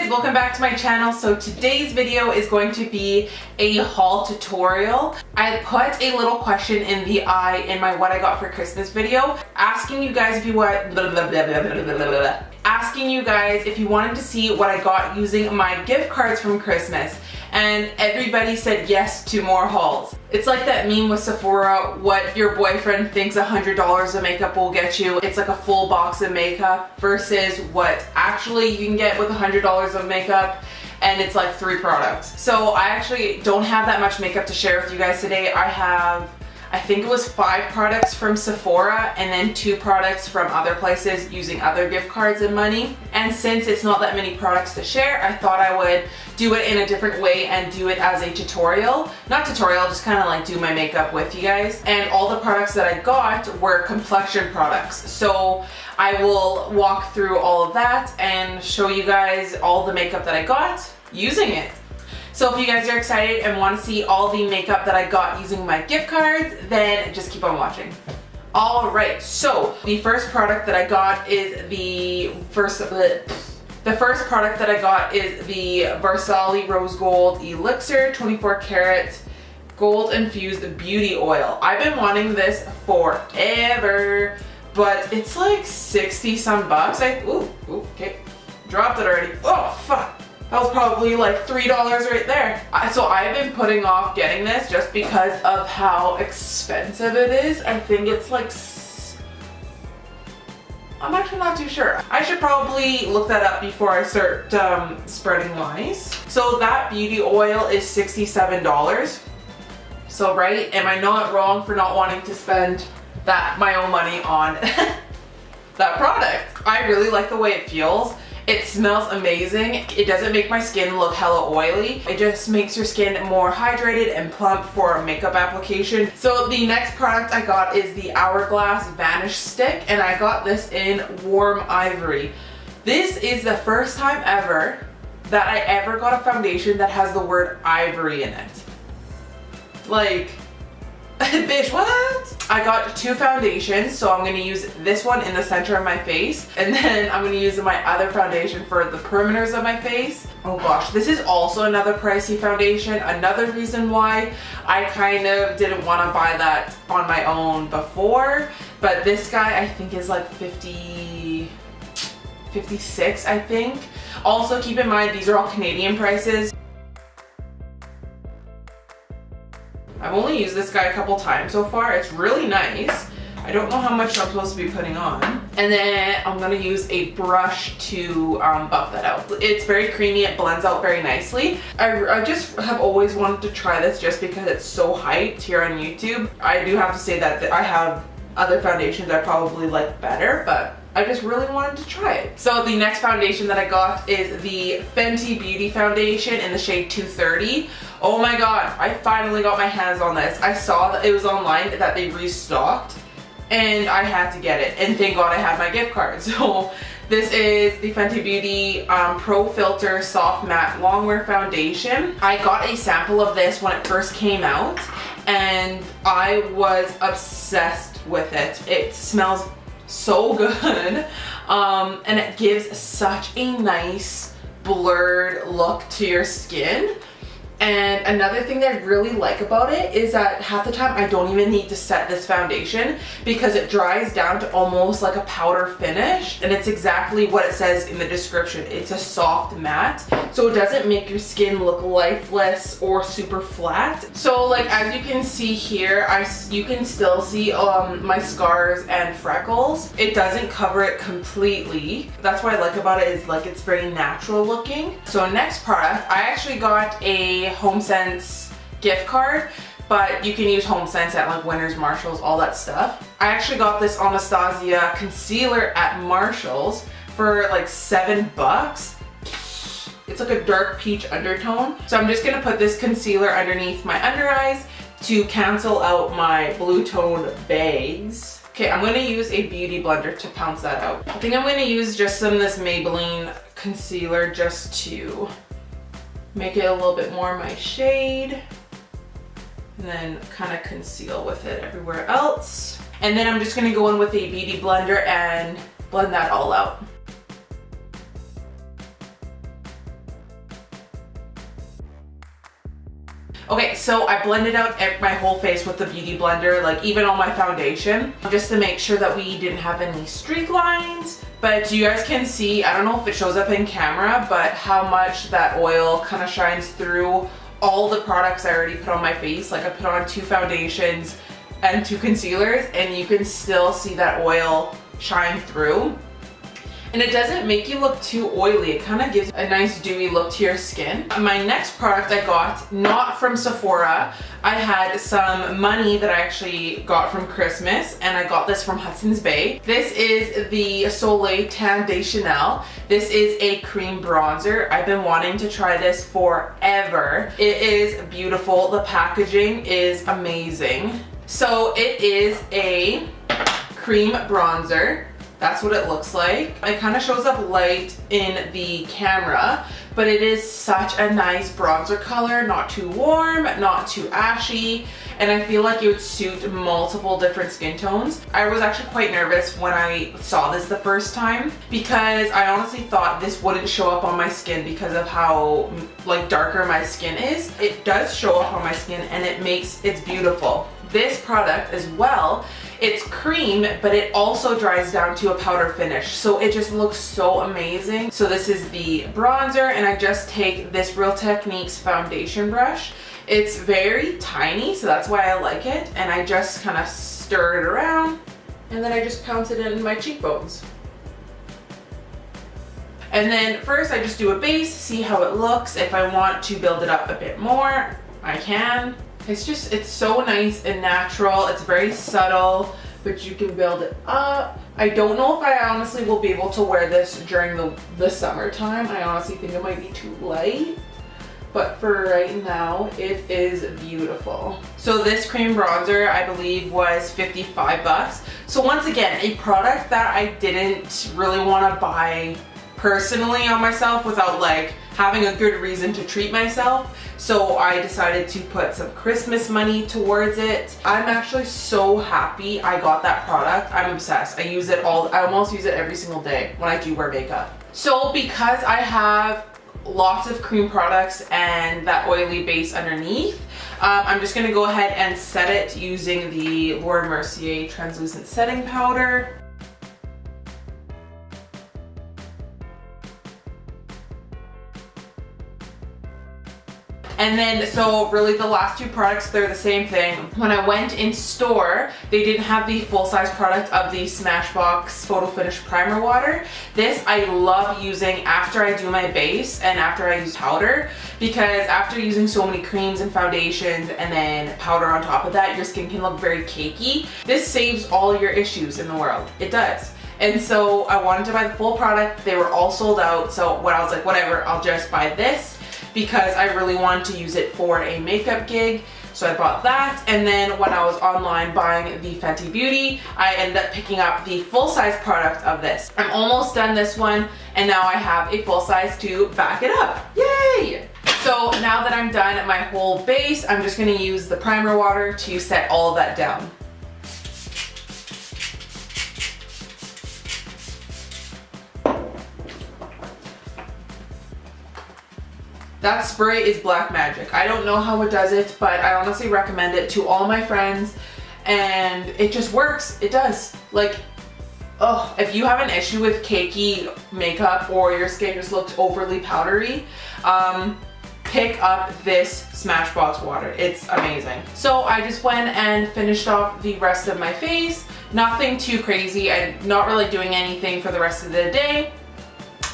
guys, welcome back to my channel. So today's video is going to be a haul tutorial. I put a little question in the eye in my what I got for Christmas video, asking you guys if you wanted to see what I got using my gift cards from Christmas. And everybody said yes to more hauls. It's like that meme with Sephora, what your boyfriend thinks $100 of makeup will get you. It's like a full box of makeup versus what actually you can get with $100 of makeup, and it's like 3 products. So I actually don't have that much makeup to share with you guys today. I think it was 5 products from Sephora and then 2 products from other places using other gift cards and money. And since it's not that many products to share, I thought I would do it in a different way and do it as a tutorial. Not tutorial, just kind of like do my makeup with you guys. And all the products that I got were complexion products. So I will walk through all of that and show you guys all the makeup that I got using it. So if you guys are excited and want to see all the makeup that I got using my gift cards, then just keep on watching. Alright, so the first product that I got is the Versailles Rose Gold Elixir 24 karat gold infused beauty oil. I've been wanting this forever, but it's like 60 some bucks. Okay, dropped it already. Oh fuck. That was probably like $3 right there. So I've been putting off getting this just because of how expensive it is. I think it's like, I'm actually not too sure. I should probably look that up before I start spreading lies. So that beauty oil is $67. So right, am I not wrong for not wanting to spend my own money on that product? I really like the way it feels. It smells amazing. It doesn't make my skin look hella oily. It just makes your skin more hydrated and plump for makeup application. So the next product I got is the Hourglass Vanish Stick, and I got this in Warm Ivory. This is the first time ever that I ever got a foundation that has the word ivory in it. Like, bitch, what? I got 2 foundations, so I'm going to use this one in the center of my face, and then I'm going to use my other foundation for the perimeters of my face. Oh gosh, this is also another pricey foundation. Another reason why I kind of didn't want to buy that on my own before, but this guy I think is like $56, I think. Also keep in mind, these are all Canadian prices. I've only used this guy a couple times so far. It's really nice. I don't know how much I'm supposed to be putting on. And then I'm gonna use a brush to buff that out. It's very creamy, it blends out very nicely. I just have always wanted to try this just because it's so hyped here on YouTube. I do have to say that I have other foundations I probably like better, but I just really wanted to try it. So the next foundation that I got is the Fenty Beauty Foundation in the shade 230. Oh my god, I finally got my hands on this. I saw that it was online that they restocked and I had to get it, and thank god I had my gift card. So this is the Fenty Beauty Pro Filter Soft Matte Longwear Foundation. I got a sample of this when it first came out and I was obsessed with it. It smells so good, and it gives such a nice blurred look to your skin. And another thing that I really like about it is that half the time I don't even need to set this foundation because it dries down to almost like a powder finish, and it's exactly what it says in the description. It's a soft matte, so it doesn't make your skin look lifeless or super flat. So like as you can see here, you can still see my scars and freckles. It doesn't cover it completely. That's what I like about it, is like it's very natural looking. So next product, I actually got a HomeSense gift card, but you can use HomeSense at like Winners, Marshalls, all that stuff. I actually got this Anastasia concealer at Marshalls for like $7. It's like a dark peach undertone. So I'm just gonna put this concealer underneath my under eyes to cancel out my blue tone bags. Okay, I'm gonna use a beauty blender to pounce that out. I think I'm gonna use just some of this Maybelline concealer just to make it a little bit more my shade, and then kind of conceal with it everywhere else. And then I'm just gonna go in with a beauty blender and blend that all out. Okay, so I blended out my whole face with the Beauty Blender, like even on my foundation, just to make sure that we didn't have any streak lines. But you guys can see, I don't know if it shows up in camera, but how much that oil kind of shines through all the products I already put on my face. Like I put on 2 foundations and 2 concealers, and you can still see that oil shine through. And it doesn't make you look too oily. It kind of gives a nice dewy look to your skin. My next product I got, not from Sephora. I had some money that I actually got from Christmas, and I got this from Hudson's Bay. This is the Soleil Tan de Chanel. This is a cream bronzer. I've been wanting to try this forever. It is beautiful. The packaging is amazing. So it is a cream bronzer. That's what it looks like. It kind of shows up light in the camera, but it is such a nice bronzer color, not too warm, not too ashy, and I feel like it would suit multiple different skin tones. I was actually quite nervous when I saw this the first time because I honestly thought this wouldn't show up on my skin because of how like darker my skin is. It does show up on my skin and it's beautiful. This product as well, it's cream, but it also dries down to a powder finish. So it just looks so amazing. So this is the bronzer, and I just take this Real Techniques foundation brush. It's very tiny, so that's why I like it. And I just kind of stir it around, and then I just pounce it in my cheekbones. And then first I just do a base, see how it looks. If I want to build it up a bit more, I can. It's so nice and natural. It's very subtle, but you can build it up. I don't know if I honestly will be able to wear this during the summertime. I honestly think it might be too light, but for right now, it is beautiful. So this cream bronzer, I believe, was 55 bucks. So once again, a product that I didn't really want to buy personally on myself without like having a good reason to treat myself. So I decided to put some Christmas money towards it. I'm actually so happy I got that product. I'm obsessed. I use it I almost use it every single day when I do wear makeup. So because I have lots of cream products and that oily base underneath, I'm just gonna go ahead and set it using the Laura Mercier translucent setting powder. And then, so really the last 2 products, they're the same thing. When I went in store, they didn't have the full-size product of the Smashbox Photo Finish Primer Water. This I love using after I do my base and after I use powder, because after using so many creams and foundations and then powder on top of that, your skin can look very cakey. This saves all your issues in the world. It does. And so I wanted to buy the full product. They were all sold out. So when I was like, whatever, I'll just buy this, because I really wanted to use it for a makeup gig. So I bought that, and then when I was online buying the Fenty Beauty, I ended up picking up the full-size product of this. I'm almost done this one, and now I have a full size to back it up. Yay! So now that I'm done my whole base, I'm just gonna use the primer water to set all of that down. That spray is black magic. I don't know how it does it, but I honestly recommend it to all my friends, and it just works. It does. Like, oh, if you have an issue with cakey makeup or your skin just looks overly powdery, pick up this Smashbox water. It's amazing. So I just went and finished off the rest of my face. Nothing too crazy. I'm not really doing anything for the rest of the day.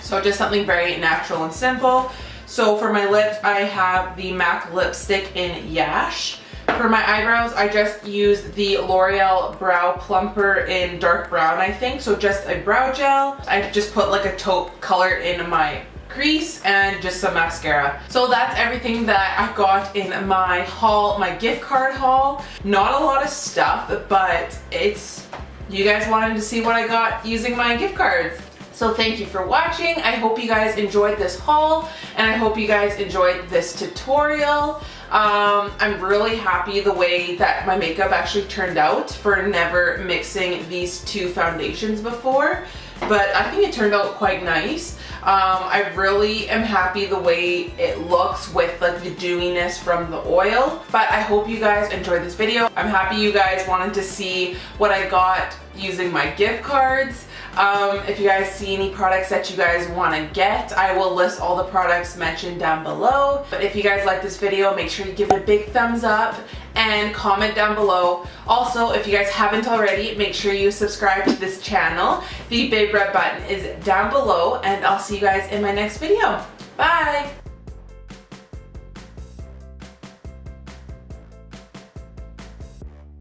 So just something very natural and simple. So for my lips, I have the MAC lipstick in Yash. For my eyebrows, I just used the L'Oreal Brow Plumper in dark brown, I think. So just a brow gel. I just put like a taupe color in my crease and just some mascara. So that's everything that I got in my haul, my gift card haul. Not a lot of stuff, but you guys wanted to see what I got using my gift cards. So thank you for watching. I hope you guys enjoyed this haul, and I hope you guys enjoyed this tutorial. I'm really happy the way that my makeup actually turned out for never mixing these 2 foundations before, but I think it turned out quite nice. I really am happy the way it looks with like the dewiness from the oil. But I hope you guys enjoyed this video. I'm happy you guys wanted to see what I got using my gift cards. If you guys see any products that you guys want to get, I will list all the products mentioned down below. But if you guys like this video, make sure you give it a big thumbs up and comment down below. Also, if you guys haven't already, make sure you subscribe to this channel. The big red button is down below, and I'll see you guys in my next video. Bye!